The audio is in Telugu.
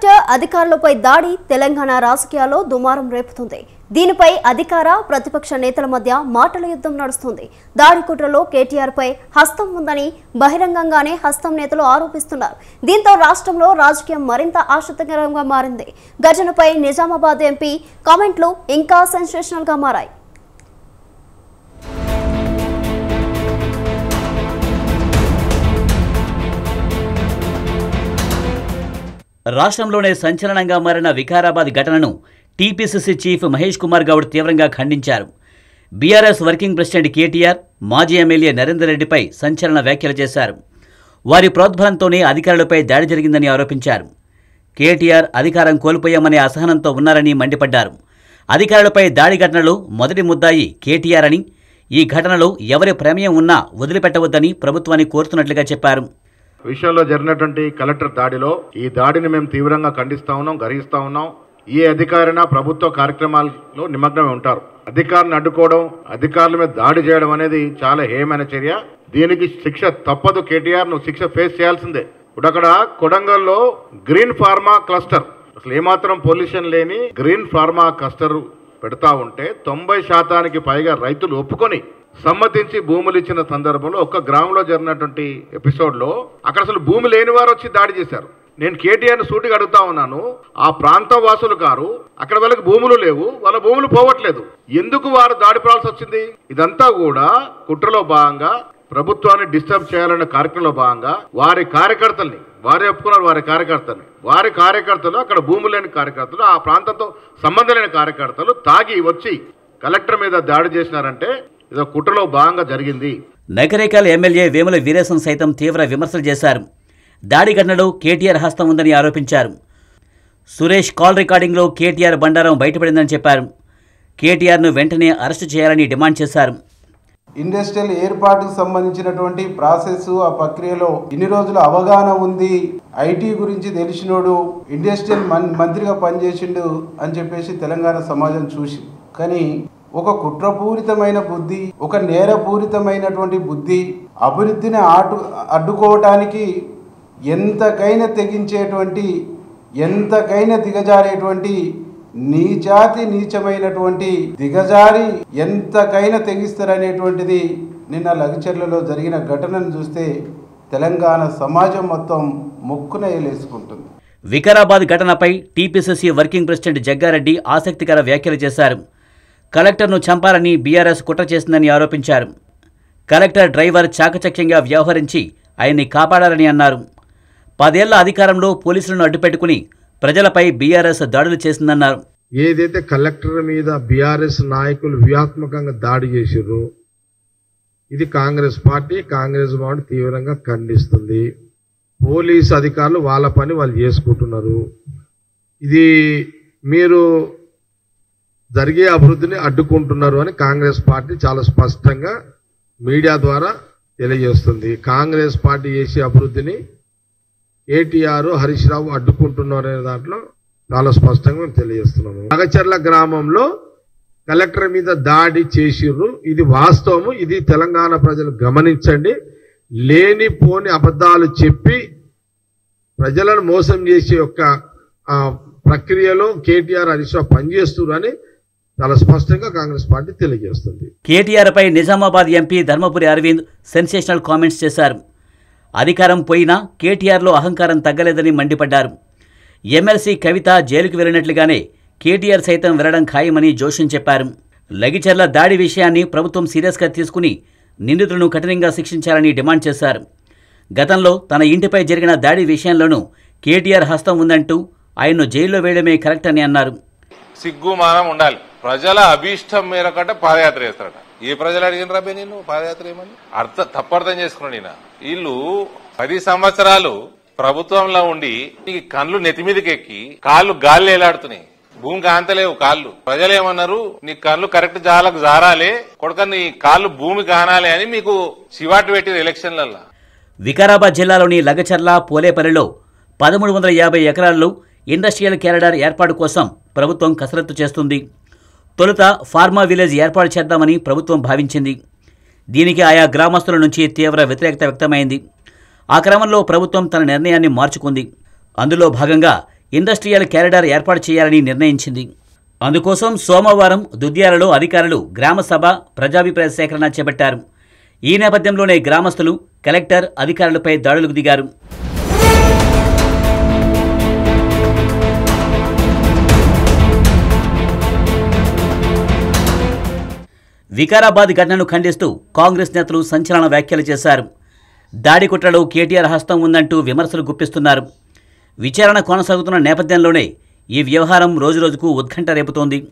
కలెక్టర్ అధికారులపై దాడి తెలంగాణ రాజకీయాల్లో దుమారం రేపుతుంది. దీనిపై అధికార ప్రతిపక్ష నేతల మధ్య మాటల యుద్ధం నడుస్తుంది. దాడి కుట్రలో కేటీఆర్ పై హస్తం ఉందని బహిరంగంగానే హస్తం నేతలు ఆరోపిస్తున్నారు. దీంతో రాష్ట్రంలో రాజకీయం మరింత ఆసక్తికరంగా మారింది. ఘటనపై నిజామాబాద్ ఎంపీ కామెంట్లు ఇంకా సెన్సేషనల్ గా మారాయి. రాష్ట్రంలోనే సంచలనంగా మారిన వికారాబాద్ ఘటనను టీపీసీసీ చీఫ్ మహేష్ కుమార్ గౌడ్ తీవ్రంగా ఖండించారు. బీఆర్ఎస్ వర్కింగ్ ప్రెసిడెంట్ కేటీఆర్ మాజీ ఎమ్మెల్యే నరేందర్ రెడ్డిపై సంచలన వ్యాఖ్యలు చేశారు. వారి ప్రోద్బలంతోనే అధికారులపై దాడి జరిగిందని ఆరోపించారు. కేటీఆర్ అధికారం కోల్పోయామనే అసహనంతో ఉన్నారని మండిపడ్డారు. అధికారులపై దాడి ఘటనలో మొదటి ముద్దాయి కేటీఆర్ అని, ఈ ఘటనలో ఎవరి ప్రమేయం ఉన్నా వదిలిపెట్టవద్దని ప్రభుత్వాన్ని కోరుతున్నట్లుగా చెప్పారు. విషయంలో జరిగినటువంటి కలెక్టర్ దాడిలో ఈ దాడిని మేము తీవ్రంగా ఖండిస్తా ఉన్నాం, గర్హిస్తా ఉన్నాం. ఏ అధికారైనా ప్రభుత్వ కార్యక్రమాల్లో నిమగ్నమై ఉంటారు. అధికారులను అడ్డుకోవడం, అధికారుల మీద దాడి చేయడం అనేది చాలా హేయమైన చర్య. దీనికి శిక్ష తప్పదు. కేటీఆర్ నువ్వు శిక్ష ఫేస్ చేయాల్సిందే. ఇప్పుడు అక్కడ కొడంగల్లో గ్రీన్ ఫార్మా క్లస్టర్, అసలు ఏమాత్రం పొల్యూషన్ లేని గ్రీన్ ఫార్మా క్లస్టర్ పెడతా ఉంటే 90% పైగా రైతులు ఒప్పుకొని సమ్మతించి భూములు ఇచ్చిన సందర్భంలో ఒక్క గ్రామంలో జరిగినటువంటి ఎపిసోడ్లో అక్కడ అసలు భూమి లేని వారు వచ్చి దాడి చేశారు. నేను కేటీఆర్ని సూటిగా అడుగుతా ఉన్నాను, ఆ ప్రాంత వాసులు గారు అక్కడ వాళ్ళకి భూములు లేవు, వాళ్ళ భూములు పోవట్లేదు, ఎందుకు వారు దాడి పడాల్సి వచ్చింది? ఇదంతా కూడా కుట్రలో భాగంగా ప్రభుత్వాన్ని డిస్టర్బ్ చేయాలనే కార్యక్రమంలో భాగంగా వారి కార్యకర్తల్ని, వారే ఒప్పుకున్నారు వారి కార్యకర్తలు అక్కడ భూములు లేని కార్యకర్తలు, ఆ ప్రాంతంతో సంబంధం లేని కార్యకర్తలు తాగి వచ్చి కలెక్టర్ మీద దాడి చేసినారంటే ఇదో కుట్రలో భాగంగా జరిగింది. నగరేకల్ ఎమ్మెల్యే వేముల వీరేశం సైతం తీవ్ర విమర్శలు చేశారు. దాడి ఘటనలో కేటీఆర్ హస్తం ఉందని ఆరోపించారు. సురేష్ కాల్ రికార్డింగ్లో కేటీఆర్ బండారం బయటపడిందని చెప్పారు. కేటీఆర్ను వెంటనే అరెస్టు చేయాలని డిమాండ్ చేశారు. ఇండస్ట్రియల్ ఏర్పాటుకు సంబంధించినటువంటి ప్రాసెస్, ఆ ప్రక్రియలో ఇన్ని రోజులు అవగాహన ఉంది, ఐటీ గురించి తెలిసినోడు, ఇండస్ట్రియల్ మంత్రిగా పనిచేసిండు అని చెప్పేసి తెలంగాణ సమాజం చూసి, కానీ ఒక కుట్రపూరితమైన బుద్ధి, ఒక నేరపూరితమైనటువంటి బుద్ధి అభివృద్ధిని అడ్డుకోవటానికి ఎంతకైనా తెగించేటువంటి, ఎంతకైనా దిగజారేటువంటి నీచమైనటువంటి దిగజారి ఎంతకైనా తెగిస్తారనేటువంటిది నిన్న లగచర్లలో జరిగిన ఘటనను చూస్తే తెలంగాణ సమాజం మొత్తం ముక్కున ఏలేసుకుంటుంది. వికారాబాద్ ఘటనపై టీపీసీసీ వర్కింగ్ ప్రెసిడెంట్ జగ్గారెడ్డి ఆసక్తికర వ్యాఖ్యలు చేశారు. కలెక్టర్ను చంపాలని బీఆర్ఎస్ కుట్ర చేసిందని ఆరోపించారు. కలెక్టర్ డ్రైవర్ చాకచక్యంగా వ్యవహరించి ఆయన్ని కాపాడారని అన్నారు. 10 ఏళ్ల అధికారంలో పోలీసులను అడ్డుపెట్టుకుని ప్రజలపై బీఆర్ఎస్ దాడులు చేసిందన్నారు. ఏదైతే కలెక్టర్ మీద బీఆర్ఎస్ నాయకులు వ్యూహాత్మకంగా దాడి చేసిర్రో ఇది కాంగ్రెస్ పార్టీ తీవ్రంగా ఖండిస్తుంది. పోలీసు అధికారులు వాళ్ళ పని వాళ్ళు చేసుకుంటున్నారు. ఇది మీరు జరిగే అభివృద్ధిని అడ్డుకుంటున్నారు అని కాంగ్రెస్ పార్టీ చాలా స్పష్టంగా మీడియా ద్వారా తెలియజేస్తుంది. కాంగ్రెస్ పార్టీ చేసే అభివృద్ధిని కేటీఆర్, హరీష్ రావు అడ్డుకుంటున్నారు అనే దాంట్లో చాలా స్పష్టంగా మేము తెలియజేస్తున్నాము. నాగచర్ల గ్రామంలో కలెక్టర్ మీద దాడి చేసిర్రు, ఇది వాస్తవము. ఇది తెలంగాణ ప్రజలు గమనించండి. లేనిపోని అబద్ధాలు చెప్పి ప్రజలను మోసం చేసే యొక్క ప్రక్రియలో కేటీఆర్, హరీష్ రావు పనిచేస్తున్నారని చాలా స్పష్టంగా కాంగ్రెస్ పార్టీ తెలియజేస్తుంది. కేటీఆర్పై Nizamabad MP Dharmapuri Arvind sensational comments చేశారు. అధికారం పోయినా కేటీఆర్లో అహంకారం తగ్గలేదని మండిపడ్డారు. ఎమ్మెల్సీ కవిత జైలుకు వెళ్లినట్లుగానే కేటీఆర్ సైతం వెళ్లడం ఖాయమని జోషన్ చెప్పారు. లగిచర్ల దాడి విషయాన్ని ప్రభుత్వం సీరియస్గా తీసుకుని నిందితులను కఠినంగా శిక్షించాలని డిమాండ్ చేశారు. గతంలో తన ఇంటిపై జరిగిన దాడి విషయంలోనూ కేటీఆర్ హస్తం ఉందంటూ ఆయన్ను జైల్లో వేయడమే కరెక్ట్ అని అన్నారు. సిగ్గుమానం ఉండాలి. ప్రజల అభీష్టం మేరకట పాదయాత్ర చేస్తారట. ఏ ప్రజలు అడిగిన రాబే నేను పాదయాత్ర ఏమని తప్పర్థం చేసుకున్నాను. ఈయన వీళ్ళు 10 సంవత్సరాలు ప్రభుత్వంలో ఉండి నీ కళ్ళు నెత్తిమీదకి ఎక్కి కాళ్ళు గాలి ఏలాడుతున్నాయి, భూమి కాంతలేవు కాళ్ళు. ప్రజలు ఏమన్నారు, నీ కళ్ళు కరెక్ట్ జాలకు జారాలే కొడుక, నీ కాళ్ళు భూమి కానాలి అని మీకు శివాటు పెట్టిన ఎలక్షన్లలో. వికారాబాద్ జిల్లాలోని లగచర్ల, పోలేపల్లిలో 1350 ఎకరాల్లో ఇండస్ట్రియల్ కారిడార్ ఏర్పాటు కోసం ప్రభుత్వం కసరత్తు చేస్తుంది. తొలుత ఫార్మా విలేజ్ ఏర్పాటు చేద్దామని ప్రభుత్వం భావించింది. దీనికి ఆయా గ్రామస్తుల నుంచి తీవ్ర వ్యతిరేకత వ్యక్తమైంది. ఆ క్రమంలో ప్రభుత్వం తన నిర్ణయాన్ని మార్చుకుంది. అందులో భాగంగా ఇండస్ట్రియల్ కారిడార్ ఏర్పాటు చేయాలని నిర్ణయించింది. అందుకోసం సోమవారం దుద్యాలలో అధికారులు గ్రామసభ ప్రజాభిప్రాయ సేకరణ చేపట్టారు. ఈ నేపథ్యంలోనే గ్రామస్తులు కలెక్టర్ అధికారులపై దాడులకు దిగారు. వికారాబాద్ ఘటనను ఖండిస్తూ కాంగ్రెస్ నేతలు సంచలన వ్యాఖ్యలు చేశారు. దాడి కుట్రలో కేటీఆర్ హస్తం ఉందంటూ విమర్శలు గుప్పిస్తున్నారు. విచారణ కొనసాగుతున్న నేపథ్యంలోనే ఈ వ్యవహారం రోజురోజుకు ఉత్కంఠ రేపుతోంది.